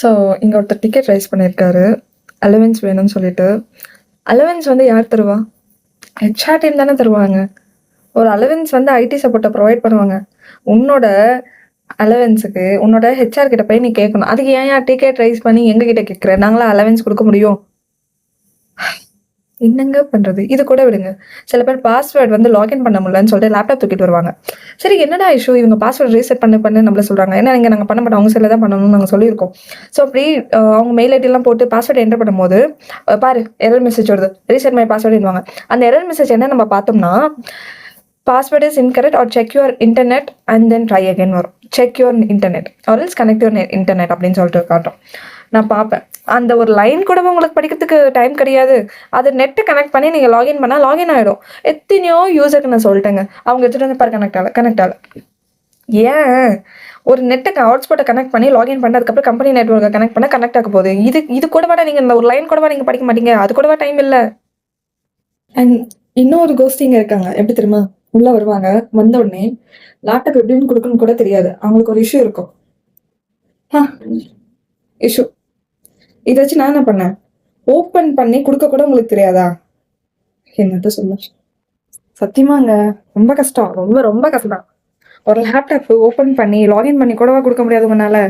So இங்கே ஒருத்தர் ticket rice பண்ணியிருக்காரு. அலவன்ஸ் வேணும்னு சொல்லிட்டு. அலவன்ஸ் வந்து யார் தருவா? ஹெச்ஆர் டீம் தானே தருவாங்க. ஒரு அலவன்ஸ் வந்து ஐடி சப்போர்ட்டை ப்ரொவைட் பண்ணுவாங்க. உன்னோட அலவன்ஸுக்கு உன்னோட ஹெச்ஆர் கிட்ட போய் நீ கேட்கணும். அதுக்கு ஏன் டிக்கெட் ரைஸ் பண்ணி எங்ககிட்ட கேட்குற? நாங்களா அலவன்ஸ் கொடுக்க முடியும்? என்னங்க பண்றது? இது கூட விடுங்க. சில பேர் பாஸ்வேர்ட் வந்து லாகின் பண்ண முடியலன்னு சொல்லிட்டு லேப்டாப் தூக்கிட்டு வருவாங்க. சரி என்னடா இஷ்யூ? இவங்க பாஸ்வேர்ட் ரீசெட் பண்ணு நம்மள சொல்றாங்க. ஏன்னா இங்க நாங்க பண்ண மாட்டோம். அவங்க சைடுல தான் பண்ணணும்னு நாங்க சொல்லியிருக்கோம். ஸோ அப்படி அவங்க மெயில் ஐடிலாம் போட்டு பாஸ்வேர்ட் என்டர் பண்ணும்போது பாரு எரர் மெசேஜ் வருது. ரீசெட் மை பாஸ்வேர்டுன்னுவாங்க. அந்த எரர் மெசேஜ் என்ன நம்ம பார்த்தோம்னா, password is incorrect or check your internet and then try again வரும். Check your internet or else connect your internet அப்படின்னு சொல்லிட்டு காட்டும். நான் பார்ப்பேன். அந்த ஒரு லைன் கூட உங்களுக்கு படிக்கிறதுக்கு டைம் கிடையாது. அது நெட்டை கனெக்ட் பண்ணி நீங்கள் லாகின் பண்ணால் லாகின் ஆகிடும். எத்தனையோ யூஸருக்கு நான் சொல்லிட்டேங்க. அவங்க எடுத்துகிட்டு வந்து பாரு கனெக்ட் ஆகல. ஏன் ஒரு நெட்டுக்கு ஹாட்ஸ்பாட்டை கனெக்ட் பண்ணி லாகின் பண்ணதுக்கப்புறம் கம்பெனி நெட்ஒர்க்கை கனெக்ட் பண்ண கனெக்ட் ஆக போகுது. இது கூட வேணா நீங்கள் இந்த ஒரு லைன் கூடவா நீங்கள் படிக்க மாட்டீங்க? அது கூடவா டைம் இல்லை? அண்ட் இன்னொரு கோஸ்டிங்க இருக்காங்க. எப்படி தெரியுமா? உள்ள வருவாங்க, வந்த உடனே லேப்டாப் எப்படின்னு கொடுக்கணும்னு கூட தெரியாது. அவங்களுக்கு ஒரு இஷ்யூ இருக்கும். இஷ்யூ இதை வச்சு நான் என்ன பண்ணேன்? ஓப்பன் பண்ணி கொடுக்க கூட உங்களுக்கு தெரியாதா? என்னத்த சொல்ல? சத்தியமாங்க ரொம்ப கஷ்டம். ரொம்ப ரொம்ப கஷ்டம். ஒரு லேப்டாப் ஓப்பன் பண்ணி லாகின் பண்ணி கூடவா கொடுக்க முடியாது உங்களால?